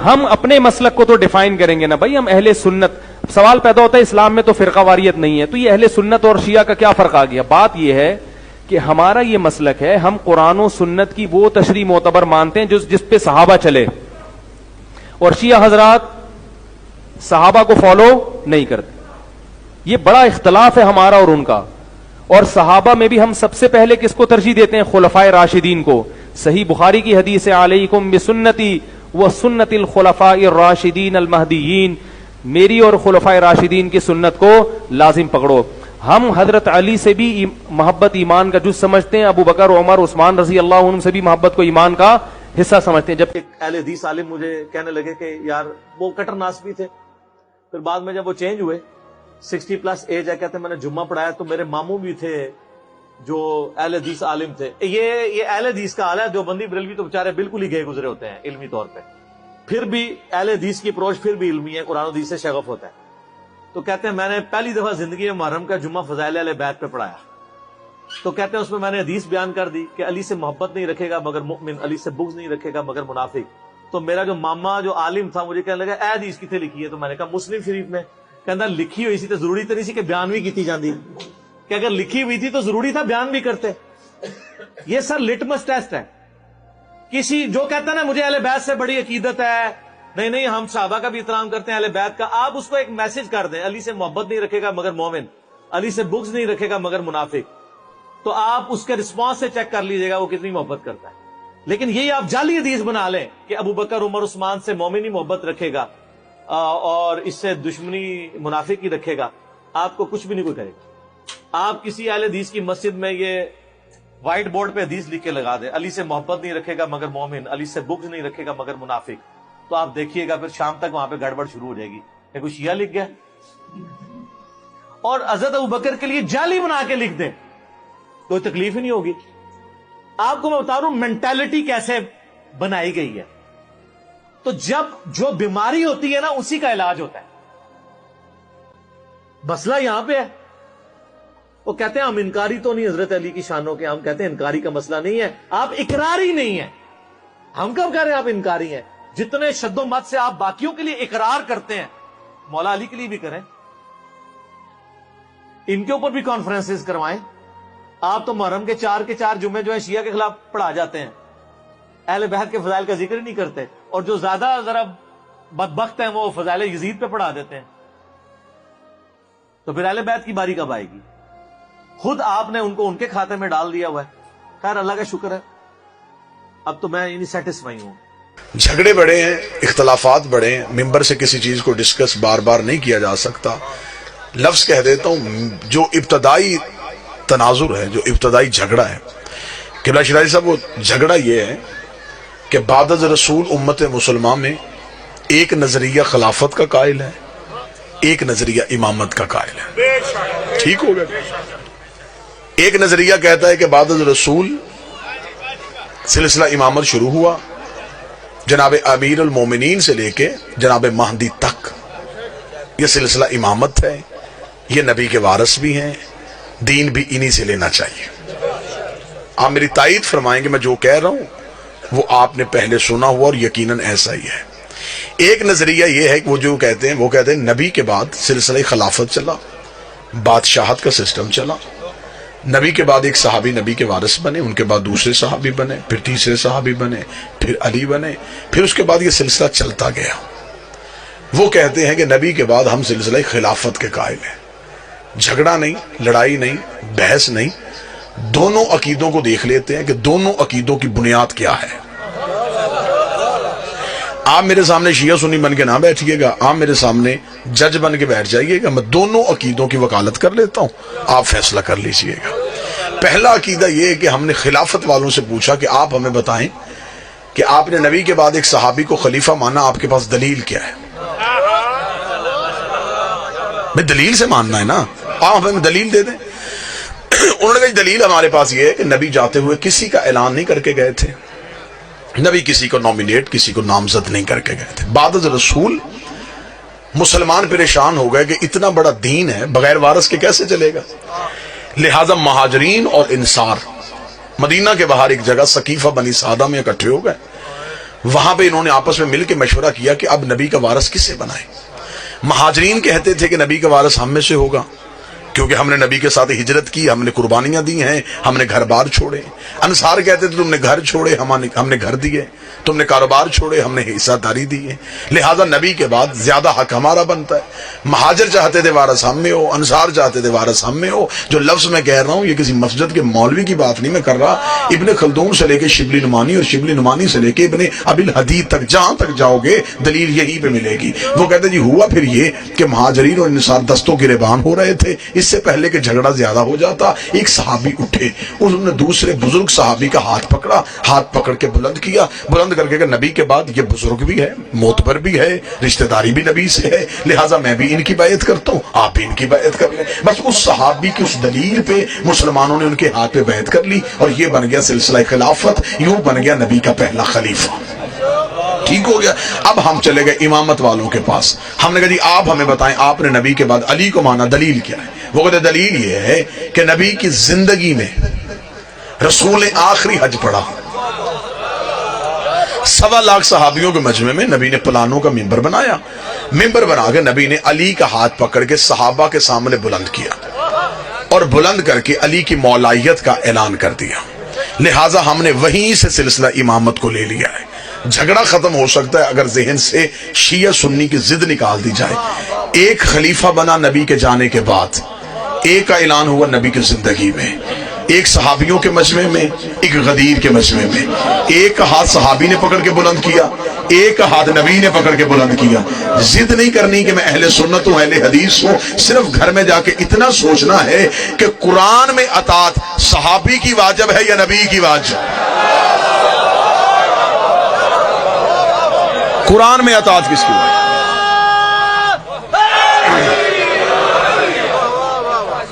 ہم اپنے مسلک کو تو ڈیفائن کریں گے نا بھائی، ہم اہل سنت. سوال پیدا ہوتا ہے اسلام میں تو فرقہ واریت نہیں ہے، تو یہ اہل سنت اور شیعہ کا کیا فرق آ گیا؟ بات یہ ہے کہ ہمارا یہ مسلک ہے، ہم قرآن و سنت کی وہ تشریح معتبر مانتے ہیں جس پہ صحابہ چلے، اور شیعہ حضرات صحابہ کو فالو نہیں کرتے. یہ بڑا اختلاف ہے ہمارا اور ان کا. اور صحابہ میں بھی ہم سب سے پہلے کس کو ترجیح دیتے ہیں؟ خلفائے راشدین کو. صحیح بخاری کی حدیث ہے، علیکم بسنتی وسنت الخلفاء الراشدین المہدیین، میری اور خلفائے راشدین کی سنت کو لازم پکڑو. ہم حضرت علی سے بھی محبت ایمان کا جز سمجھتے ہیں، ابو بکر، عمر، عثمان رضی اللہ عنہ سے بھی محبت کو ایمان کا حصہ سمجھتے ہیں. جب اہل حدیث عالم مجھے کہنے لگے کہ یار وہ کٹر ناس بھی تھے، پھر بعد میں جب وہ چینج ہوئے 60+ ایج ہے، کہتے ہیں میں نے جمعہ پڑھایا تو میرے ماموں بھی تھے جو اہل حدیث عالم تھے. یہ اہل حدیث کا حال ہے. دیوبندی بریلوی تو بیچارے بالکل ہی گئے گزرے ہوتے ہیں علمی طور پہ، پھر بھی اہل حدیث کی اپروچ پھر بھی علمی ہے، قرآن و حدیث سے شغف ہوتا ہے. تو کہتے ہیں میں نے پہلی دفعہ زندگی میں محرم کا جمعہ فضائل اہل بیت پہ پڑھایا، تو کہتے ہیں اس میں میں نے حدیث بیان کر دی کہ علی سے محبت نہیں رکھے گا مگر مؤمن، علی سے بغض نہیں رکھے گا مگر منافق. تو میرا جو ماما جو عالم تھا مجھے کہنے لگا اے حدیث کتنے لکھی ہے؟ تو میں نے کہا مسلم شریف میں. کہنا لکھی ہوئی سی تو ضروری تو نہیں سی کہ بیان بھی کی جاندی، کہ اگر لکھی ہوئی تھی تو ضروری تھا بیان بھی کرتے. یہ سر لٹمس ٹیسٹ ہے. کسی جو کہتا ہے نا مجھے اہل بیت سے بڑی عقیدت ہے، نہیں ہم صحابہ کا بھی احترام کرتے ہیں اہل بیت کا، آپ اس کو ایک میسج کر دیں علی سے محبت نہیں رکھے گا مگر مومن، علی سے بغض نہیں رکھے گا مگر منافق، تو آپ اس کے رسپانس سے چیک کر لیجئے گا وہ کتنی محبت کرتا ہے. لیکن یہی آپ جعلی حدیث بنا لیں کہ ابو بکر، عمر، عثمان سے مومن ہی محبت رکھے گا اور اس سے دشمنی منافق ہی رکھے گا، آپ کو کچھ بھی نہیں کوئی کرے گا. آپ کسی اہل حدیث کی مسجد میں یہ وائٹ بورڈ پہ حدیث لکھ کے لگا دیں علی سے محبت نہیں رکھے گا مگر مومن، علی سے بغض نہیں رکھے گا مگر منافق، تو آپ دیکھیے گا پھر شام تک وہاں پہ گڑبڑ شروع ہو جائے گی کہ کوئی شیعہ لکھ گیا. اور حضرت ابو بکر کے لیے جعلی بنا کے لکھ دیں، کوئی تکلیف ہی نہیں ہوگی. آپ کو میں بتا رہا ہوں مینٹالٹی کیسے بنائی گئی ہے. تو جب جو بیماری ہوتی ہے نا اسی کا علاج ہوتا ہے. مسئلہ یہاں پہ ہے. وہ کہتے ہیں ہم انکاری تو نہیں حضرت علی کی شانوں کے، ہم کہتے ہیں انکاری کا مسئلہ نہیں ہے، آپ اقراری نہیں ہیں. ہم کب کہہ رہے ہیں آپ انکاری ہیں؟ جتنے شد و مت سے آپ باقیوں کے لیے اقرار کرتے ہیں مولا علی کے لیے بھی کریں، ان کے اوپر بھی کانفرنسز کروائیں. آپ تو محرم کے 4 جمعے جو ہیں شیعہ کے خلاف پڑھا جاتے ہیں، اہل بیت کے فضائل کا ذکر ہی نہیں کرتے، اور جو زیادہ ذرا بدبخت ہیں وہ فضائل یزید پہ پڑھا دیتے ہیں. تو پھر اہل بیت کی باری کب آئے گی؟ خود آپ نے ان کو ان کے کھاتے میں ڈال دیا ہوا ہے. خیر اللہ کا شکر ہے اب تو میں انہیں سیٹسفائی ہوں. جھگڑے بڑے ہیں، اختلافات بڑے ہیں، ممبر سے کسی چیز کو ڈسکس بار بار نہیں کیا جا سکتا. لفظ کہہ دیتا ہوں، جو ابتدائی تناظر ہے، جو ابتدائی جھگڑا ہے قبلہ شرازی صاحب، وہ جھگڑا یہ ہے کہ بعد از رسول امت مسلمہ میں ایک نظریہ خلافت کا قائل ہے، ایک نظریہ امامت کا قائل ہے. ٹھیک ہو گیا؟ ایک نظریہ کہتا ہے کہ بعد از رسول سلسلہ امامت شروع ہوا، جناب امیر المومنین سے لے کے جناب مہدی تک یہ سلسلہ امامت ہے، یہ نبی کے وارث بھی ہیں، دین بھی انہی سے لینا چاہیے. آپ میری تائید فرمائیں گے میں جو کہہ رہا ہوں وہ آپ نے پہلے سنا ہوا اور یقیناً ایسا ہی ہے. ایک نظریہ یہ ہے کہ وہ جو کہتے ہیں، وہ کہتے ہیں نبی کے بعد سلسلہ خلافت چلا، بادشاہت کا سسٹم چلا، نبی کے بعد ایک صحابی نبی کے وارث بنے، ان کے بعد دوسرے صحابی بنے، پھر تیسرے صحابی بنے، پھر علی بنے، پھر اس کے بعد یہ سلسلہ چلتا گیا. وہ کہتے ہیں کہ نبی کے بعد ہم سلسلہ خلافت کے قائل ہیں. جھگڑا نہیں، لڑائی نہیں، بحث نہیں، دونوں عقیدوں کو دیکھ لیتے ہیں کہ دونوں عقیدوں کی بنیاد کیا ہے. آپ میرے سامنے شیعہ سنی بن کے نہ بیٹھیے گا، آپ میرے سامنے جج بن کے بیٹھ جائیے گا، میں دونوں عقیدوں کی وکالت کر لیتا ہوں، آپ فیصلہ کر لیجئے گا. پہلا عقیدہ یہ ہے کہ ہم نے خلافت والوں سے پوچھا کہ آپ ہمیں بتائیں کہ آپ نے نبی کے بعد ایک صحابی کو خلیفہ مانا، آپ کے پاس دلیل کیا ہے؟ میں دلیل سے ماننا ہے نا، آپ ہمیں دلیل دے دیں. انہوں نے کہا دلیل ہمارے پاس یہ ہے کہ نبی جاتے ہوئے کسی کا اعلان نہیں کر کے گئے تھے، نبی کسی کو نومینیٹ، کسی کو نامزد نہیں کر کے گئے تھے. بعد از رسول مسلمان پریشان ہو گئے کہ اتنا بڑا دین ہے بغیر وارث کے کیسے چلے گا. لہذا مہاجرین اور انصار مدینہ کے باہر ایک جگہ سقیفہ بنی سعدہ میں اکٹھے ہو گئے. وہاں پہ انہوں نے آپس میں مل کے مشورہ کیا کہ اب نبی کا وارث کس سے بنائیں. مہاجرین کہتے تھے کہ نبی کا وارث ہم میں سے ہوگا، کیونکہ ہم نے نبی کے ساتھ ہجرت کی، ہم نے قربانیاں دی ہیں، ہم نے گھر بار چھوڑے. انصار کہتے تھے تم نے گھر چھوڑے، ہم نے گھر دیے، تم نے کاروبار چھوڑے، ہم نے حصہ داری دی ہے، لہذا نبی کے بعد زیادہ حق ہمارا بنتا ہے. مہاجر چاہتے تھے وارث ہم میں ہو، انصار چاہتے تھے وارث ہم میں ہو. جو لفظ میں کہہ رہا ہوں یہ کسی مسجد کے مولوی کی بات نہیں میں کر رہا، ابن خلدون سے لے کے شبلی نعمانی اور شبلی نعمانی سے لے کے ابن ابی الحدید تک جہاں تک جاؤ گے دلیل یہی پہ ملے گی. وہ کہتے جی ہوا پھر یہ کہ مہاجرین اور انصار دستوں گریبان ہو رہے تھے، اس سے پہلے کہ جھگڑا زیادہ ہو جاتا ایک صحابی اٹھے، انہوں نے دوسرے بزرگ صحابی کا ہاتھ پکڑا، ہاتھ پکڑ کے بلند کیا، بلند کر کے کہ نبی کے بعد یہ بزرگ بھی ہے، معتبر بھی ہے، رشتہ داری بھی نبی سے ہے، لہٰذا میں بھی ان کی بیعت کرتا ہوں، آپ بھی ان کی بیعت کر لیں. بس اس صحابی کی اس دلیل پہ مسلمانوں نے ان کے ہاتھ پہ بیعت کر لی اور یہ بن گیا سلسلہ خلافت، یوں بن گیا نبی کا پہلا خلیفہ. ٹھیک ہو گیا. اب ہم چلے گئے امامت والوں کے پاس. ہم نے کہا جی آپ ہمیں بتائیں آپ نے نبی کے بعد علی کو مانا، دلیل کیا ہے؟ وہ کہتے دلیل یہ ہے کہ نبی کی زندگی میں رسول نے آخری حج پڑھا، 1.25 لاکھ صحابیوں کے مجمع میں نبی نے پلانوں کا ممبر بنایا، ممبر بنا کے نبی نے علی کا ہاتھ پکڑ کے صحابہ کے سامنے بلند کیا اور بلند کر کے علی کی مولائیت کا اعلان کر دیا. لہٰذا ہم نے وہیں سے سلسلہ امامت کو لے لیا ہے. جھگڑا ختم ہو سکتا ہے اگر ذہن سے شیعہ سنی کی ضد نکال دی جائے. ایک خلیفہ بنا نبی کے جانے کے بعد، ایک کا اعلان ہوا نبی کی زندگی میں، ایک صحابیوں کے مجمع میں، ایک غدیر کے مجمع میں. ایک کا ہاتھ صحابی نے پکڑ کے بلند کیا، ایک کا ہاتھ نبی نے پکڑ کے بلند کیا. ضد نہیں کرنی کہ میں اہل سنت ہوں، اہل حدیث ہوں، صرف گھر میں جا کے اتنا سوچنا ہے کہ قرآن میں اطاعت صحابی کی واجب ہے یا نبی کی واجب؟ قرآن میں اطاعت کس کی واجب؟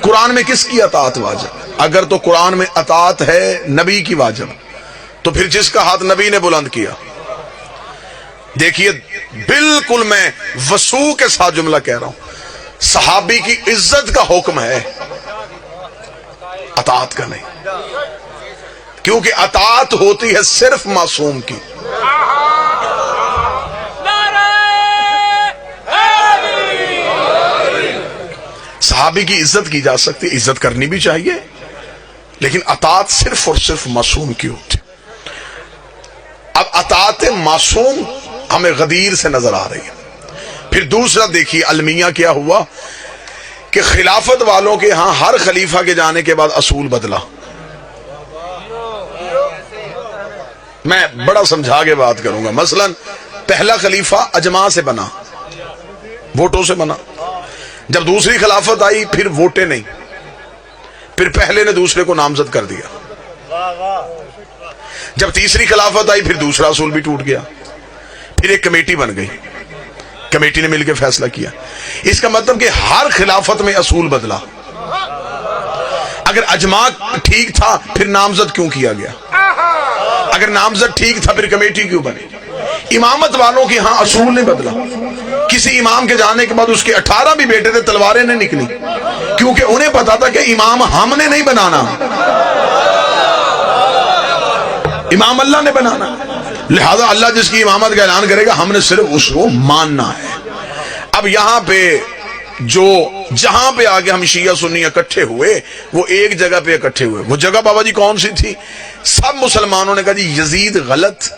قرآن میں کس کی اطاعت واجب؟ اگر تو قرآن میں اطاعت ہے نبی کی واجب، تو پھر جس کا ہاتھ نبی نے بلند کیا، دیکھیے بالکل میں وسوع کے ساتھ جملہ کہہ رہا ہوں، صحابی کی عزت کا حکم ہے، اطاعت کا نہیں، کیونکہ اطاعت ہوتی ہے صرف معصوم کی. صحابی کی عزت کی جا سکتی، عزت کرنی بھی چاہیے، لیکن اطاعت صرف اور صرف معصوم کی ہوتی. اب اطاعت معصوم ہمیں غدیر سے نظر آ رہی ہے. پھر دوسرا دیکھیے المیہ کیا ہوا کہ خلافت والوں کے ہاں ہر خلیفہ کے جانے کے بعد اصول بدلا. میں بڑا سمجھا کے بات کروں گا. مثلا پہلا خلیفہ اجماع سے بنا، ووٹوں سے بنا. جب دوسری خلافت آئی پھر ووٹیں نہیں، پھر پہلے نے دوسرے کو نامزد کر دیا. جب تیسری خلافت آئی پھر دوسرا اصول بھی ٹوٹ گیا. پھر ایک کمیٹی بن گئی، کمیٹی نے مل کے فیصلہ کیا. اس کا مطلب کہ ہر خلافت میں اصول بدلا. اگر اجماع ٹھیک تھا پھر نامزد کیوں کیا گیا؟ اگر نامزد ٹھیک تھا پھر کمیٹی کیوں بنی؟ امامت والوں کے ہاں اصول نے بدلا. کسی امام کے جانے کے بعد اس کے 18 بھی بیٹے تھے، تلواریں نہیں نکلی، کیونکہ انہیں پتا تھا کہ امام ہم نے نہیں بنانا، امام اللہ نے بنانا. لہذا اللہ جس کی امامت کا اعلان کرے گا ہم نے صرف اس کو ماننا ہے. اب یہاں پہ جہاں پہ آگے ہم شیعہ سنی اکٹھے ہوئے وہ ایک جگہ پہ اکٹھے ہوئے. وہ جگہ بابا جی کون سی تھی؟ سب مسلمانوں نے کہا جی یزید غلط،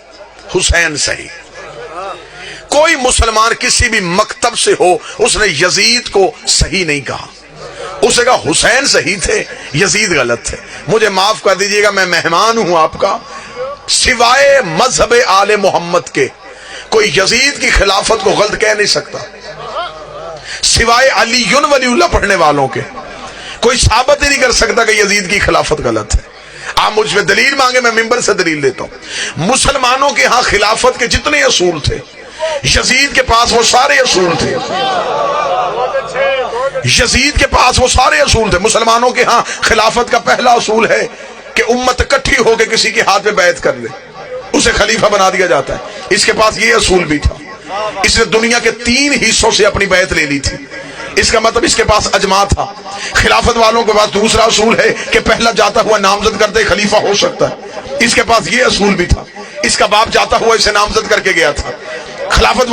حسین صحیح. کوئی مسلمان کسی بھی مکتب سے ہو اس نے یزید کو صحیح نہیں کہا. اس نے کہا حسین صحیح تھے، یزید غلط تھے. مجھے معاف کر دیجئے گا، میں مہمان ہوں آپ کا. سوائے مذہب آل محمد کے کوئی یزید کی خلافت کو غلط کہہ نہیں سکتا. سوائے علی ولی اللہ پڑھنے والوں کے کوئی ثابت ہی نہیں کر سکتا کہ یزید کی خلافت غلط ہے. آپ مجھ پہ دلیل مانگے، میں ممبر سے دلیل دیتا ہوں. مسلمانوں کے ہاں خلافت کے جتنے اصول تھے یزید کے پاس وہ سارے اصول تھے. یزید کے پاس وہ سارے اصول تھے. مسلمانوں کے ہاں خلافت کا پہلا اصول ہے کہ امت اکٹھی ہو کے کسی کے ہاتھ پہ بیعت کر لے، اسے خلیفہ بنا دیا جاتا ہے. اس کے پاس یہ اصول بھی تھا. اس نے دنیا کے 3 حصوں سے اپنی بیعت لے لی تھی. اس کا مطلب اس کے پاس اجماع تھا. خلافت والوں کے پاس دوسرا اصول ہے کہ پہلا جاتا ہوا نامزد کرتے خلیفہ ہو سکتا ہے. اس کے پاس یہ اصول بھی تھا، اس کا باپ جاتا ہوا اسے نامزد کر کے گیا تھا، خلافت